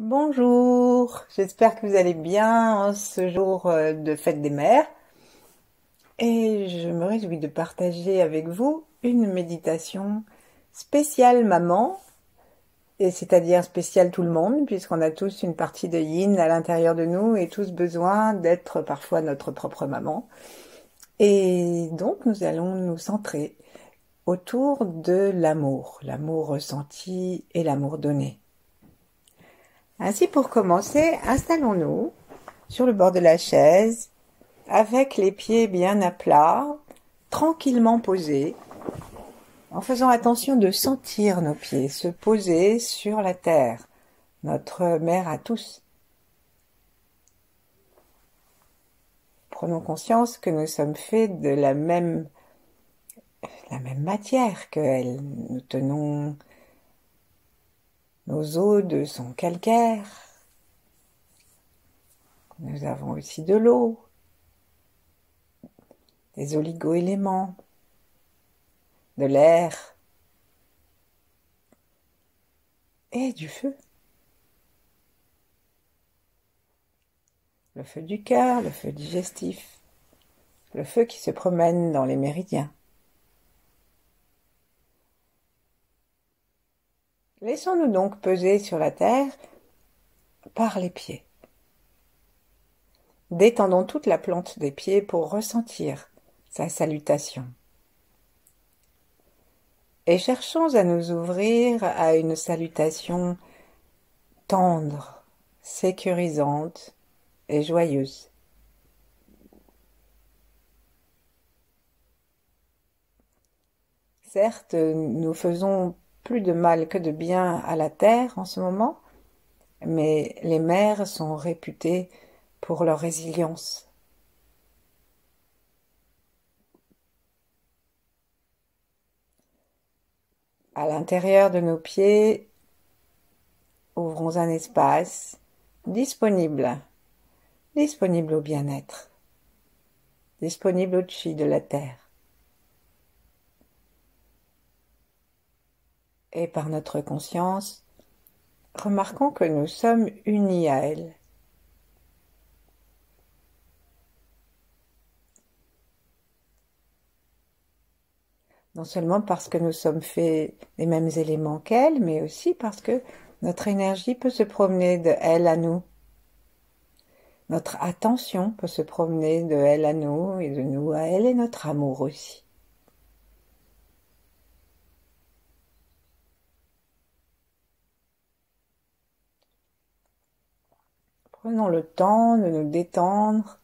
Bonjour, j'espère que vous allez bien en ce jour de fête des mères et je me réjouis de partager avec vous une méditation spéciale maman, et c'est-à-dire spéciale tout le monde puisqu'on a tous une partie de yin à l'intérieur de nous et tous besoin d'être parfois notre propre maman. Et donc nous allons nous centrer autour de l'amour ressenti et l'amour donné. Ainsi, pour commencer, installons-nous sur le bord de la chaise, avec les pieds bien à plat, tranquillement posés, en faisant attention de sentir nos pieds se poser sur la terre, notre mère à tous. Prenons conscience que nous sommes faits de la même matière qu'elle. Nous tenons nos os de son calcaire. Nous avons aussi de l'eau, des oligo-éléments, de l'air et du feu. Le feu du cœur, le feu digestif, le feu qui se promène dans les méridiens. Laissons-nous donc peser sur la terre par les pieds. Détendons toute la plante des pieds pour ressentir sa salutation. Et cherchons à nous ouvrir à une salutation tendre, sécurisante et joyeuse. Certes, nous faisons plus de mal que de bien à la terre en ce moment, mais les mères sont réputées pour leur résilience. À l'intérieur de nos pieds, ouvrons un espace disponible au bien-être, disponible au chi de la terre. Et par notre conscience, remarquons que nous sommes unis à elle. Non seulement parce que nous sommes faits des mêmes éléments qu'elle, mais aussi parce que notre énergie peut se promener de elle à nous. Notre attention peut se promener de elle à nous et de nous à elle, et notre amour aussi. Prenons le temps de nous détendre.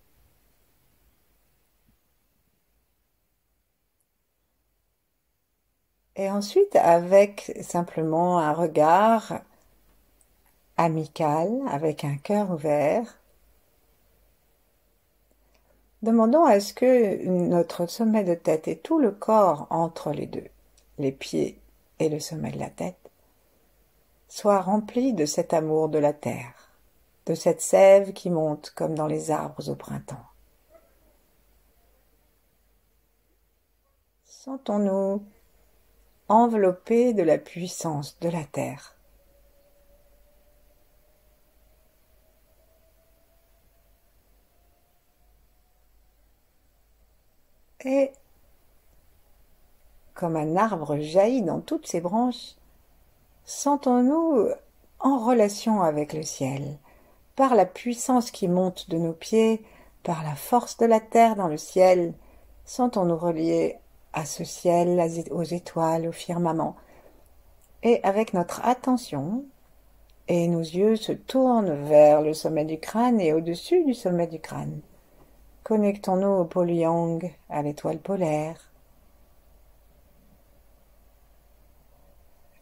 Et ensuite, avec simplement un regard amical, avec un cœur ouvert, demandons à ce que notre sommet de tête et tout le corps entre les deux, les pieds et le sommet de la tête, soient remplis de cet amour de la terre, de cette sève qui monte comme dans les arbres au printemps. Sentons-nous enveloppés de la puissance de la terre. Et comme un arbre jaillit dans toutes ses branches, sentons-nous en relation avec le ciel, par la puissance qui monte de nos pieds, par la force de la terre dans le ciel, sentons-nous reliés à ce ciel, aux étoiles, au firmament. Et avec notre attention, et nos yeux se tournent vers le sommet du crâne et au-dessus du sommet du crâne. Connectons-nous au pôle Yang, à l'étoile polaire,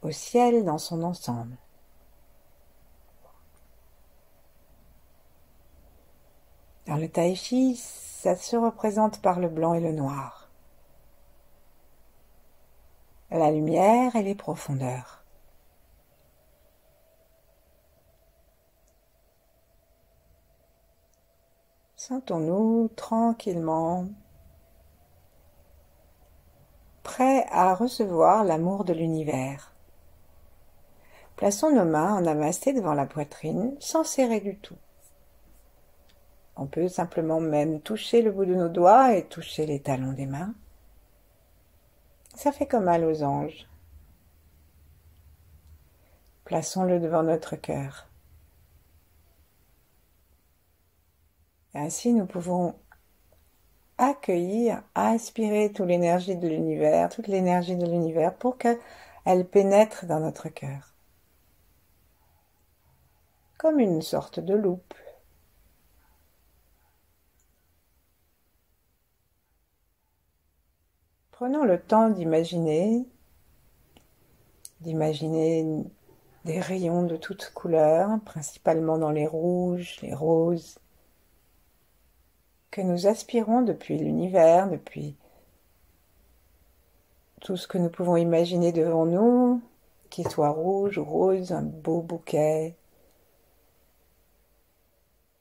au ciel dans son ensemble. Dans le tai chi, ça se représente par le blanc et le noir, la lumière et les profondeurs. Sentons-nous tranquillement prêts à recevoir l'amour de l'univers. Plaçons nos mains en namasté devant la poitrine, sans serrer du tout. On peut simplement même toucher le bout de nos doigts et toucher les talons des mains. Ça fait comme un losange. Plaçons-le devant notre cœur. Et ainsi, nous pouvons accueillir, aspirer toute l'énergie de l'univers pour qu'elle pénètre dans notre cœur. Comme une sorte de loupe. Prenons le temps d'imaginer des rayons de toutes couleurs, principalement dans les rouges, les roses, que nous aspirons depuis l'univers, depuis tout ce que nous pouvons imaginer devant nous, qu'il soit rouge ou rose, un beau bouquet,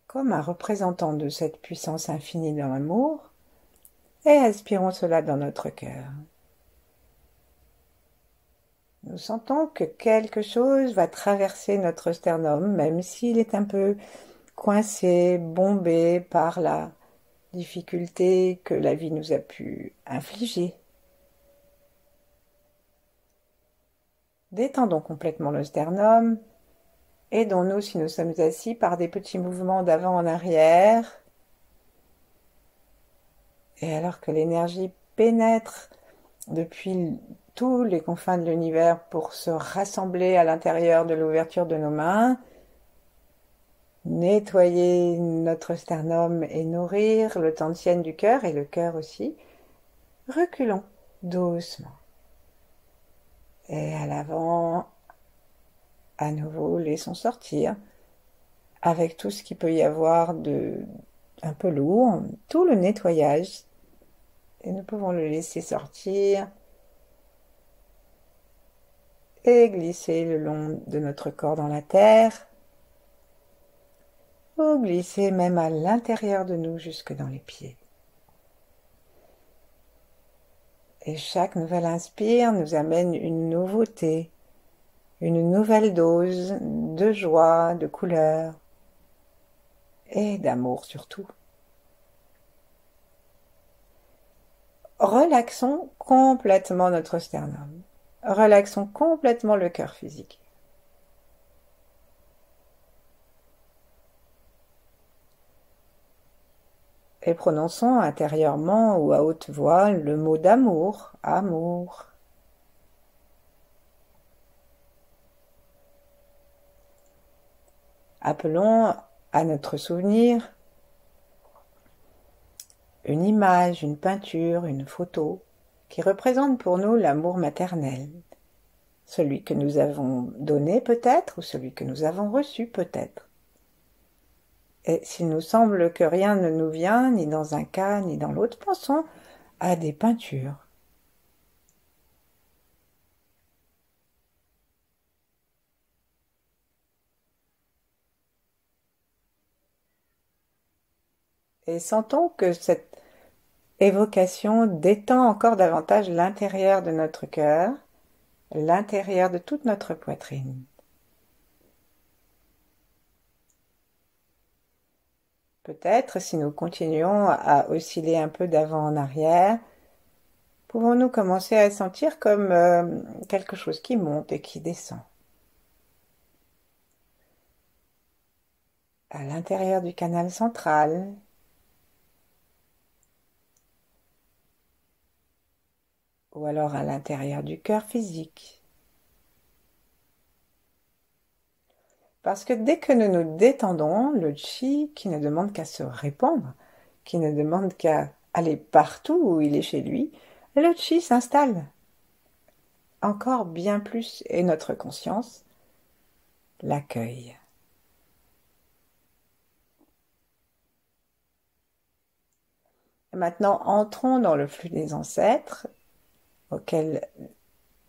comme un représentant de cette puissance infinie dans l'amour, et aspirons cela dans notre cœur. Nous sentons que quelque chose va traverser notre sternum, même s'il est un peu coincé, bombé par la difficulté que la vie nous a pu infliger. Détendons complètement le sternum, aidons-nous si nous sommes assis par des petits mouvements d'avant en arrière. Et alors que l'énergie pénètre depuis tous les confins de l'univers pour se rassembler à l'intérieur de l'ouverture de nos mains, nettoyer notre sternum et nourrir le tantien du cœur et le cœur aussi, reculons doucement. Et à l'avant, à nouveau, laissons sortir, avec tout ce qu'il peut y avoir de un peu lourd, tout le nettoyage, et nous pouvons le laisser sortir et glisser le long de notre corps dans la terre, ou glisser même à l'intérieur de nous jusque dans les pieds. Et chaque nouvelle inspire nous amène une nouveauté, une nouvelle dose de joie, de couleur et d'amour surtout. Relaxons complètement notre sternum. Relaxons complètement le cœur physique. Et prononçons intérieurement ou à haute voix le mot d'amour, amour. Appelons à notre souvenir une image, une peinture, une photo qui représente pour nous l'amour maternel, celui que nous avons donné peut-être ou celui que nous avons reçu peut-être. Et s'il nous semble que rien ne nous vient, ni dans un cas ni dans l'autre, pensons à des peintures. Et sentons que cette évocation détend encore davantage l'intérieur de notre cœur, l'intérieur de toute notre poitrine. Peut-être, si nous continuons à osciller un peu d'avant en arrière, pouvons-nous commencer à sentir comme quelque chose qui monte et qui descend. À l'intérieur du canal central, ou alors à l'intérieur du cœur physique. Parce que dès que nous nous détendons, le chi, qui ne demande qu'à se répandre, qui ne demande qu'à aller partout où il est chez lui, le chi s'installe. Encore bien plus, et notre conscience l'accueille. Maintenant, entrons dans le flux des ancêtres, auquel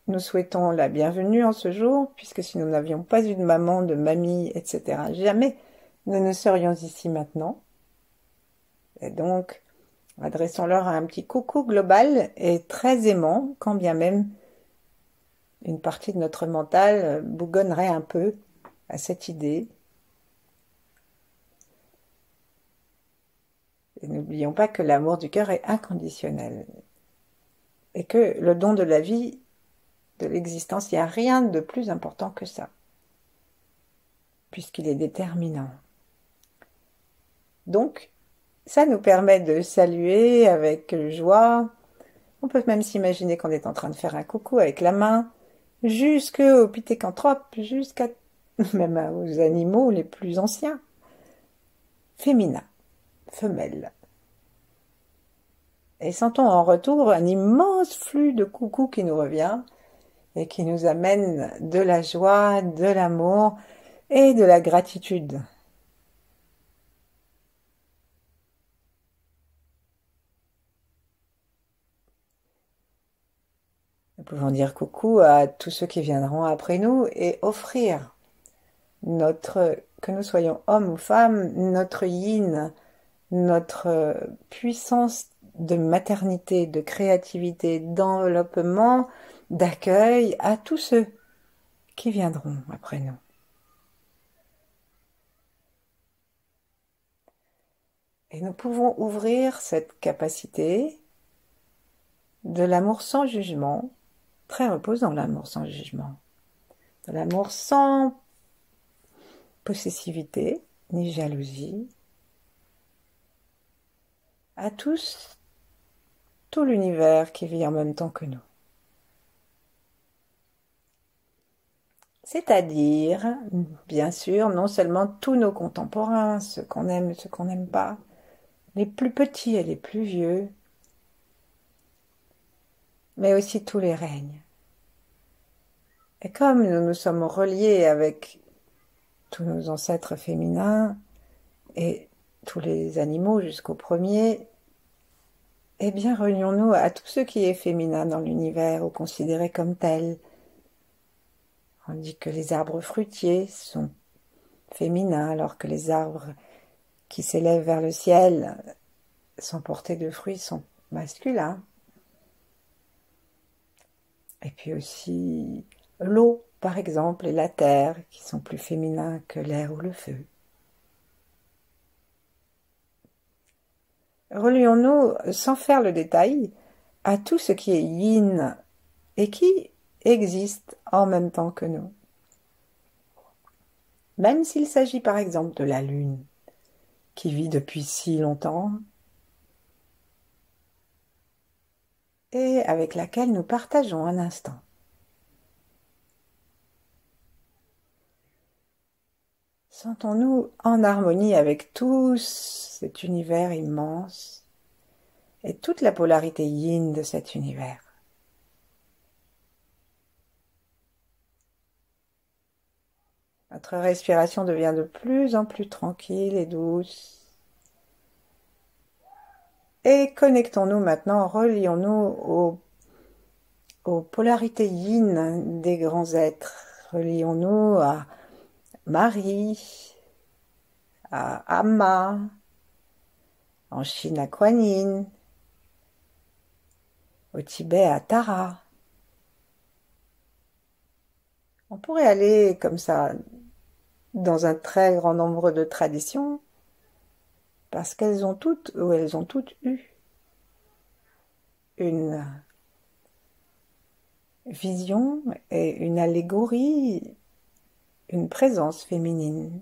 nous souhaitons la bienvenue en ce jour, puisque si nous n'avions pas eu de maman, de mamie, etc., jamais nous ne serions ici maintenant. Et donc, adressons-leur un petit coucou global et très aimant, quand bien même une partie de notre mental bougonnerait un peu à cette idée. Et n'oublions pas que l'amour du cœur est inconditionnel et que le don de la vie, de l'existence, il n'y a rien de plus important que ça, puisqu'il est déterminant. Donc, ça nous permet de saluer avec joie. On peut même s'imaginer qu'on est en train de faire un coucou avec la main, jusqu'aux pithécanthropes, jusqu'à même aux animaux les plus anciens. Féminin, femelle. Et sentons en retour un immense flux de coucou qui nous revient et qui nous amène de la joie, de l'amour et de la gratitude. Nous pouvons dire coucou à tous ceux qui viendront après nous et offrir que nous soyons hommes ou femmes, notre yin, notre puissance de maternité, de créativité, d'enveloppement, d'accueil à tous ceux qui viendront après nous. Et nous pouvons ouvrir cette capacité de l'amour sans jugement, très reposant l'amour sans jugement, de l'amour sans possessivité ni jalousie, à tous, tout l'univers qui vit en même temps que nous. C'est-à-dire, bien sûr, non seulement tous nos contemporains, ceux qu'on aime, ceux qu'on n'aime pas, les plus petits et les plus vieux, mais aussi tous les règnes. Et comme nous nous sommes reliés avec tous nos ancêtres féminins et tous les animaux jusqu'au premier, eh bien relions-nous à tout ce qui est féminin dans l'univers ou considéré comme tel. On dit que les arbres fruitiers sont féminins alors que les arbres qui s'élèvent vers le ciel sans porter de fruits sont masculins. Et puis aussi l'eau, par exemple, et la terre, qui sont plus féminins que l'air ou le feu. Relions-nous, sans faire le détail, à tout ce qui est yin et qui existe en même temps que nous. Même s'il s'agit par exemple de la lune, qui vit depuis si longtemps, et avec laquelle nous partageons un instant. Sentons-nous en harmonie avec tout cet univers immense et toute la polarité yin de cet univers. Notre respiration devient de plus en plus tranquille et douce. Et connectons-nous maintenant, relions-nous aux polarités yin des grands êtres. Relions-nous à Marie, à Amma, en Chine à Kuan Yin, au Tibet à Tara. On pourrait aller comme ça dans un très grand nombre de traditions parce qu'elles ont toutes eu une vision et une allégorie, une présence féminine.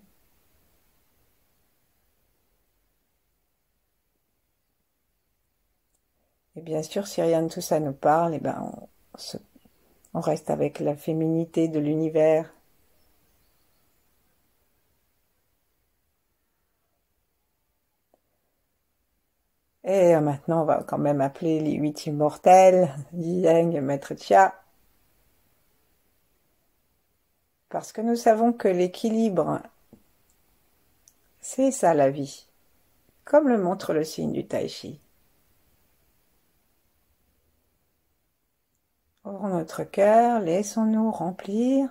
Et bien sûr, si rien de tout ça nous parle, eh ben on reste avec la féminité de l'univers. Et maintenant, on va quand même appeler les 8 immortels, Yi Yang et Maître Chia, parce que nous savons que l'équilibre, c'est ça la vie, comme le montre le signe du Tai Chi. Ouvrons notre cœur, laissons-nous remplir.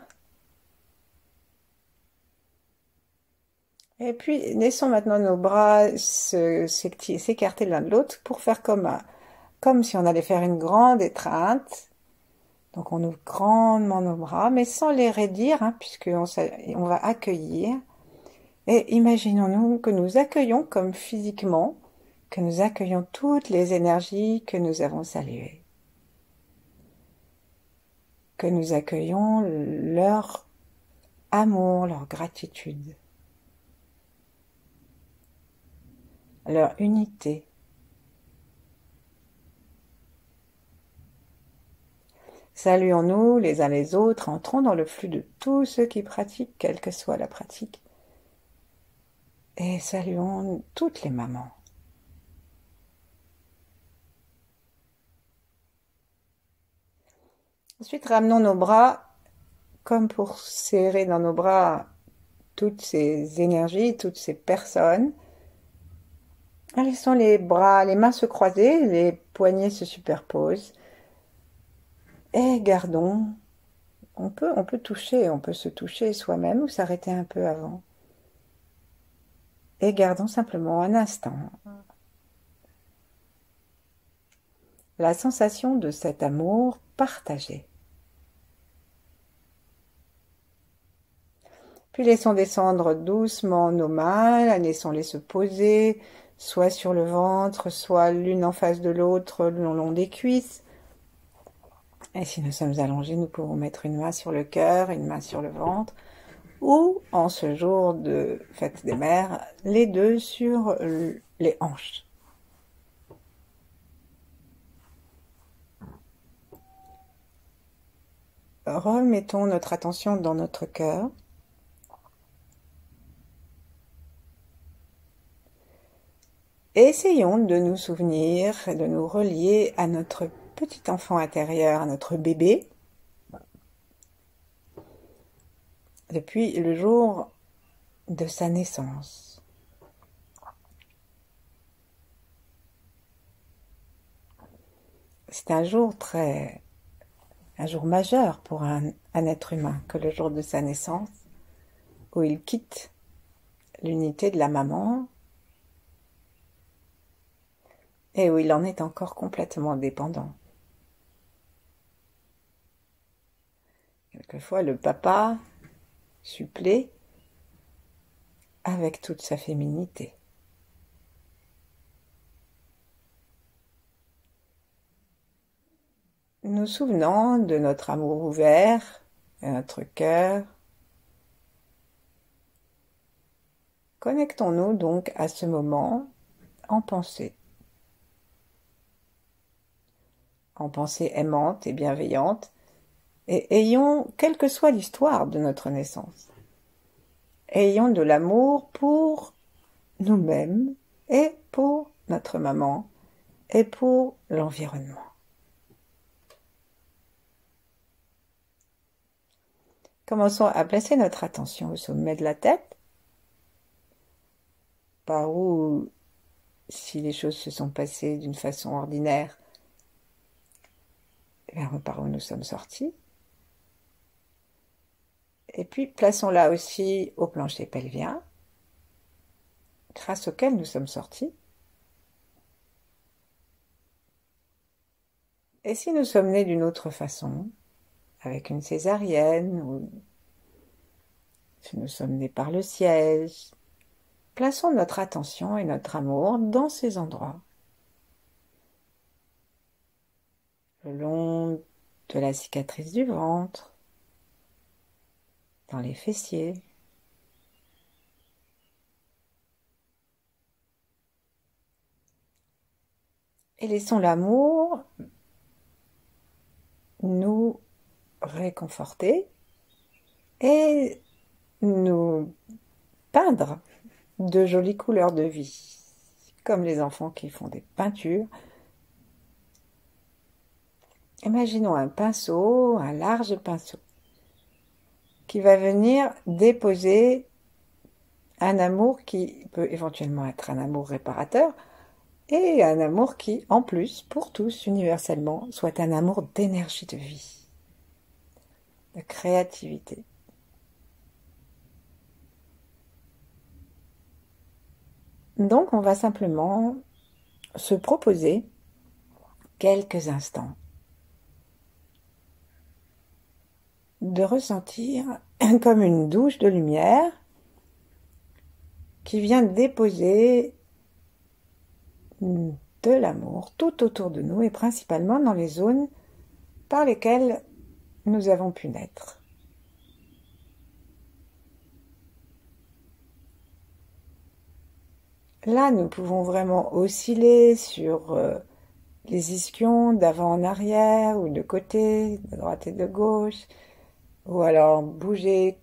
Et puis, laissons maintenant nos bras s'écarter l'un de l'autre pour faire comme si on allait faire une grande étreinte. Donc on ouvre grandement nos bras, mais sans les raidir, hein, puisqu'on on va accueillir. Et imaginons-nous que nous accueillons comme physiquement, que nous accueillons toutes les énergies que nous avons saluées, que nous accueillons leur amour, leur gratitude, leur unité. Saluons-nous les uns les autres, entrons dans le flux de tous ceux qui pratiquent, quelle que soit la pratique, et saluons toutes les mamans. Ensuite, ramenons nos bras comme pour serrer dans nos bras toutes ces énergies, toutes ces personnes. Laissons les bras, les mains se croiser, les poignets se superposent. Et gardons. On peut toucher, on peut se toucher soi-même ou s'arrêter un peu avant. Et gardons simplement un instant la sensation de cet amour partagé. Puis laissons descendre doucement nos mains, laissons-les se poser, soit sur le ventre, soit l'une en face de l'autre, le long des cuisses. Et si nous sommes allongés, nous pouvons mettre une main sur le cœur, une main sur le ventre, ou, en ce jour de fête des mères, les deux sur les hanches. Remettons notre attention dans notre cœur. Et essayons de nous souvenir, de nous relier à notre petit enfant intérieur, à notre bébé, depuis le jour de sa naissance. C'est un jour majeur pour un être humain que le jour de sa naissance, où il quitte l'unité de la maman et où il en est encore complètement dépendant. Quelquefois, le papa supplée avec toute sa féminité. Nous souvenons de notre amour ouvert, de notre cœur. Connectons-nous donc à ce moment en pensée aimante et bienveillante, et ayons, quelle que soit l'histoire de notre naissance, ayons de l'amour pour nous-mêmes et pour notre maman et pour l'environnement. Commençons à placer notre attention au sommet de la tête, par où, si les choses se sont passées d'une façon ordinaire, vers par où nous sommes sortis. Et puis, plaçons-la aussi au plancher pelvien, grâce auquel nous sommes sortis. Et si nous sommes nés d'une autre façon, avec une césarienne, ou si nous sommes nés par le siège, plaçons notre attention et notre amour dans ces endroits, le long de la cicatrice du ventre, dans les fessiers. Et laissons l'amour nous réconforter et nous peindre de jolies couleurs de vie, comme les enfants qui font des peintures. Imaginons un pinceau, un large pinceau, qui va venir déposer un amour qui peut éventuellement être un amour réparateur, et un amour qui, en plus, pour tous, universellement, soit un amour d'énergie de vie, de créativité. Donc, on va simplement se proposer quelques instants de ressentir comme une douche de lumière qui vient déposer de l'amour tout autour de nous et principalement dans les zones par lesquelles nous avons pu naître. Là, nous pouvons vraiment osciller sur les ischions d'avant en arrière ou de côté, de droite et de gauche, ou alors bouger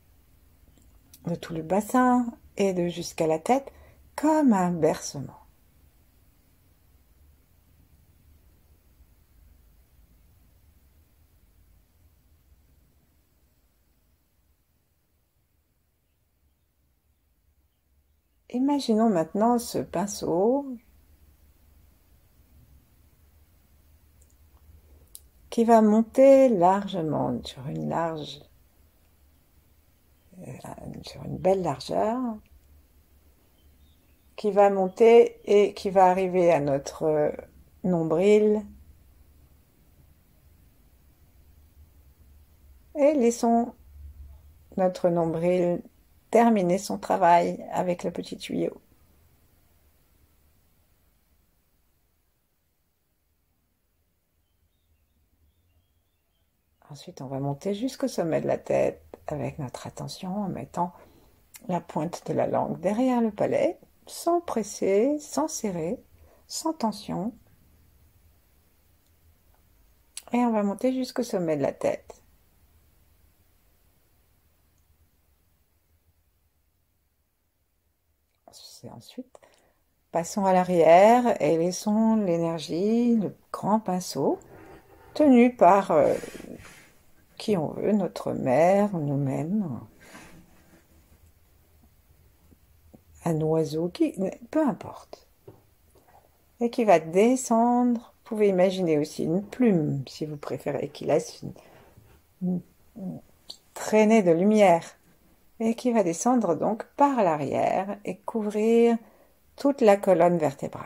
de tout le bassin et de jusqu'à la tête comme un bercement. Imaginons maintenant ce pinceau qui va monter largement sur une belle largeur, qui va monter et qui va arriver à notre nombril. Et laissons notre nombril terminer son travail avec le petit tuyau. Ensuite, on va monter jusqu'au sommet de la tête avec notre attention en mettant la pointe de la langue derrière le palais, sans presser, sans serrer, sans tension. Et on va monter jusqu'au sommet de la tête. Ensuite, passons à l'arrière et laissons l'énergie, le grand pinceau, tenu par qui on veut, notre mère, nous-mêmes, un oiseau, peu importe, et qui va descendre. Vous pouvez imaginer aussi une plume, si vous préférez, qui laisse une traînée de lumière, et qui va descendre donc par l'arrière et couvrir toute la colonne vertébrale.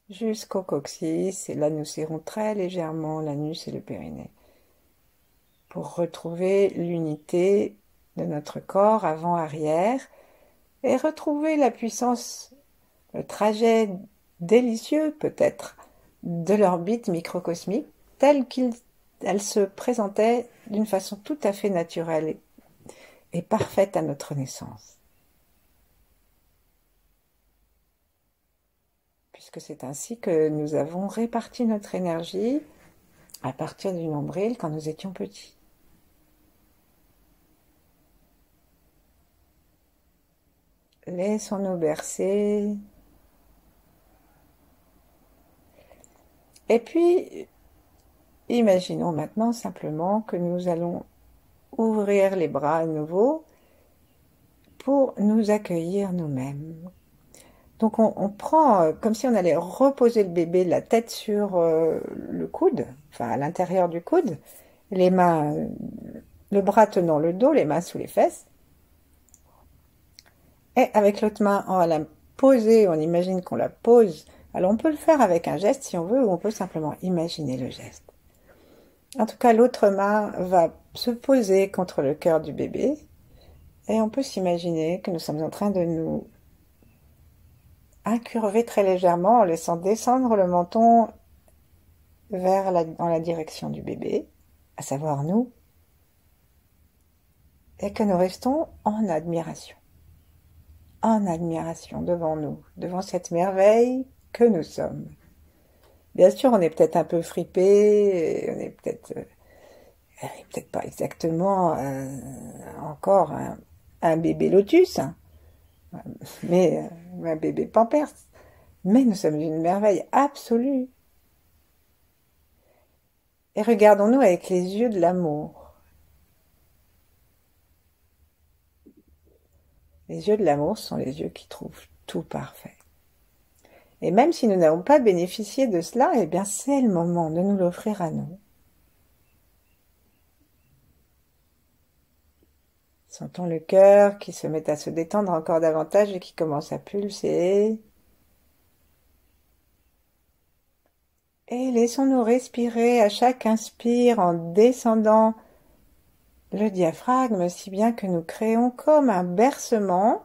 Jusqu'au coccyx, et là nous serrons très légèrement l'anus et le périnée, pour retrouver l'unité de notre corps avant-arrière, et retrouver la puissance, le trajet délicieux peut-être de l'orbite microcosmique telle qu'elle se présentait d'une façon tout à fait naturelle et parfaite à notre naissance. Puisque c'est ainsi que nous avons réparti notre énergie à partir du nombril quand nous étions petits. Laissons-nous bercer. Et puis, imaginons maintenant simplement que nous allons ouvrir les bras à nouveau pour nous accueillir nous-mêmes. Donc on prend comme si on allait reposer le bébé, la tête sur le coude, enfin à l'intérieur du coude, les mains, le bras tenant le dos, les mains sous les fesses. Et avec l'autre main, on va la poser, on imagine qu'on la pose. Alors on peut le faire avec un geste si on veut, ou on peut simplement imaginer le geste. En tout cas, l'autre main va se poser contre le cœur du bébé. Et on peut s'imaginer que nous sommes en train de nous incurver très légèrement en laissant descendre le menton dans la direction du bébé, à savoir nous, et que nous restons en admiration devant nous, devant cette merveille que nous sommes. Bien sûr, on est peut-être un peu fripé, on est peut-être pas exactement encore un bébé lotus, hein, mais un bébé pampers. Mais nous sommes une merveille absolue. Et regardons-nous avec les yeux de l'amour. Les yeux de l'amour sont les yeux qui trouvent tout parfait. Et même si nous n'avons pas bénéficié de cela, eh bien c'est le moment de nous l'offrir à nous. Sentons le cœur qui se met à se détendre encore davantage et qui commence à pulser. Et laissons-nous respirer à chaque inspire en descendant le diaphragme, si bien que nous créons comme un bercement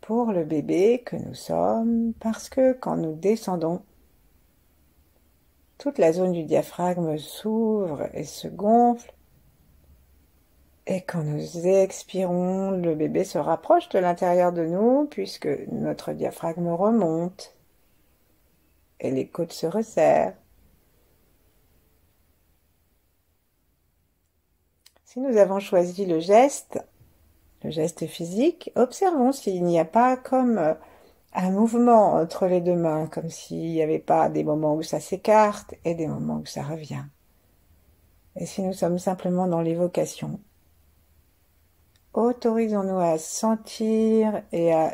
pour le bébé que nous sommes, parce que quand nous descendons, toute la zone du diaphragme s'ouvre et se gonfle, et quand nous expirons, le bébé se rapproche de l'intérieur de nous, puisque notre diaphragme remonte, et les côtes se resserrent. Si nous avons choisi le geste physique, observons s'il n'y a pas comme un mouvement entre les deux mains, comme s'il n'y avait pas des moments où ça s'écarte et des moments où ça revient. Et si nous sommes simplement dans l'évocation, autorisons-nous à sentir et à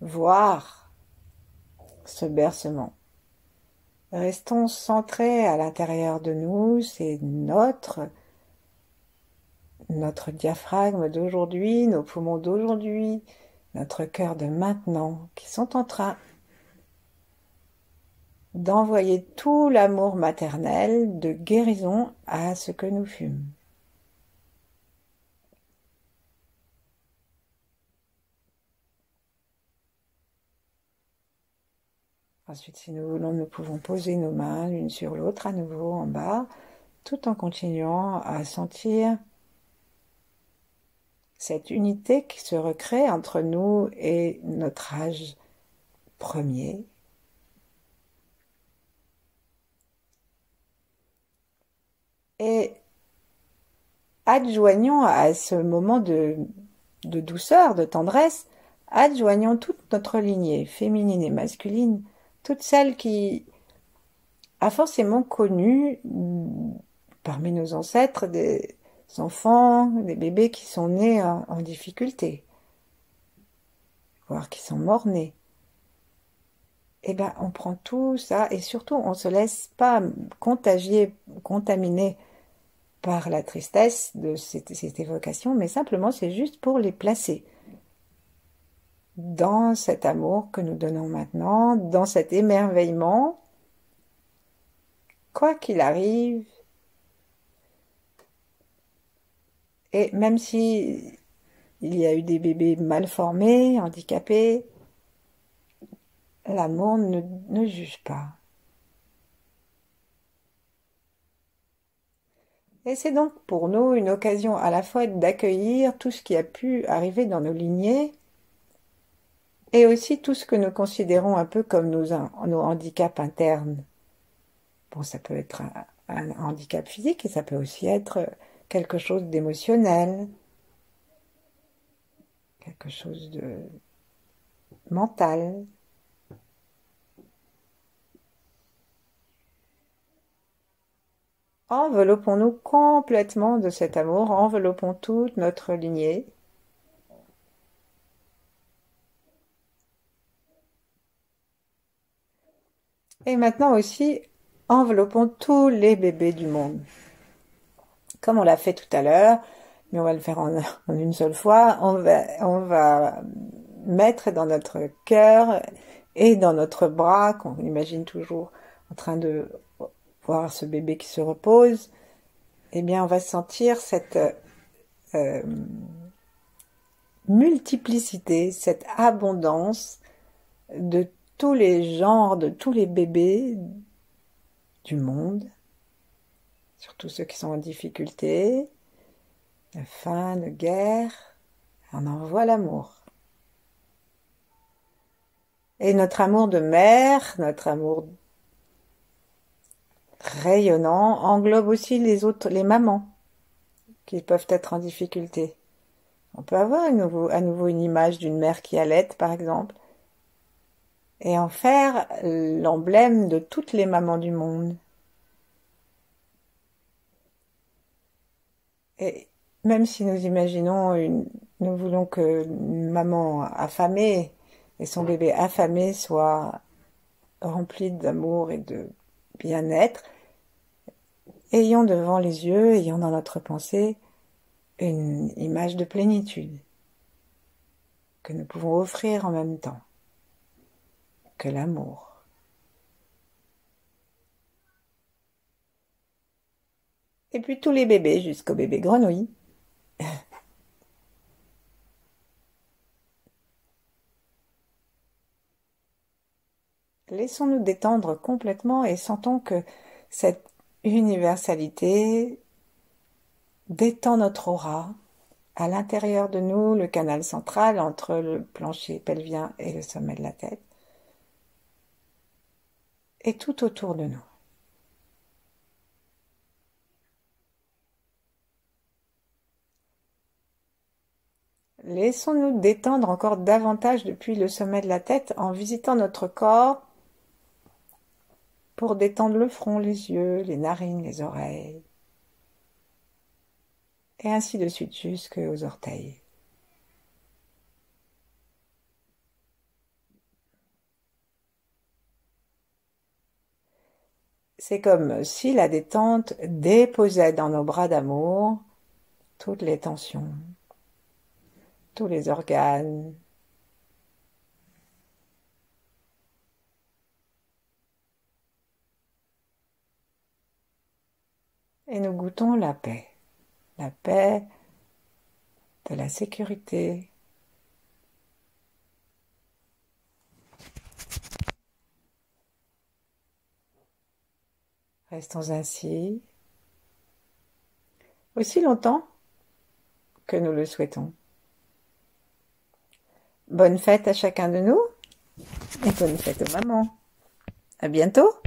voir ce bercement. Restons centrés à l'intérieur de nous, c'est notre diaphragme d'aujourd'hui, nos poumons d'aujourd'hui, notre cœur de maintenant, qui sont en train d'envoyer tout l'amour maternel de guérison à ce que nous fûmes. Ensuite, si nous voulons, nous pouvons poser nos mains l'une sur l'autre à nouveau en bas, tout en continuant à sentir cette unité qui se recrée entre nous et notre âge premier. Et adjoignons à ce moment de douceur, de tendresse, adjoignons toute notre lignée, féminine et masculine, toute celle qui a forcément connu parmi nos ancêtres des enfants, des bébés qui sont nés en difficulté, voire qui sont morts-nés. Eh bien, on prend tout ça et surtout, on ne se laisse pas contaminer par la tristesse de cette évocation, mais simplement c'est juste pour les placer dans cet amour que nous donnons maintenant, dans cet émerveillement, quoi qu'il arrive. Et même si il y a eu des bébés mal formés, handicapés, l'amour ne juge pas. Et c'est donc pour nous une occasion à la fois d'accueillir tout ce qui a pu arriver dans nos lignées et aussi tout ce que nous considérons un peu comme nos handicaps internes. Bon, ça peut être un handicap physique et ça peut aussi être quelque chose d'émotionnel, quelque chose de mental. Enveloppons-nous complètement de cet amour, enveloppons toute notre lignée. Et maintenant aussi, enveloppons tous les bébés du monde. Comme on l'a fait tout à l'heure, mais on va le faire en une seule fois, on va mettre dans notre cœur et dans notre bras, qu'on imagine toujours en train de voir ce bébé qui se repose, eh bien on va sentir cette euh, multiplicité, cette abondance de tous les genres, de tous les bébés du monde, surtout ceux qui sont en difficulté, de faim, de guerre. On envoie l'amour. Et notre amour de mère, notre amour rayonnant, englobe aussi les mamans qui peuvent être en difficulté. On peut avoir à nouveau une image d'une mère qui allaite, par exemple, et en faire l'emblème de toutes les mamans du monde. Et même si nous imaginons nous voulons que une maman affamée et son bébé affamé soient remplis d'amour et de bien-être, ayons devant les yeux, ayons dans notre pensée une image de plénitude que nous pouvons offrir en même temps que l'amour. Et puis tous les bébés jusqu'au bébé grenouille. Laissons-nous détendre complètement et sentons que cette universalité détend notre aura. À l'intérieur de nous, le canal central entre le plancher pelvien et le sommet de la tête, et tout autour de nous. Laissons-nous détendre encore davantage depuis le sommet de la tête en visitant notre corps pour détendre le front, les yeux, les narines, les oreilles, et ainsi de suite jusqu'aux orteils. C'est comme si la détente déposait dans nos bras d'amour toutes les tensions, tous les organes, et nous goûtons la paix de la sécurité. Restons ainsi aussi longtemps que nous le souhaitons. Bonne fête à chacun de nous et bonne fête aux mamans. À bientôt!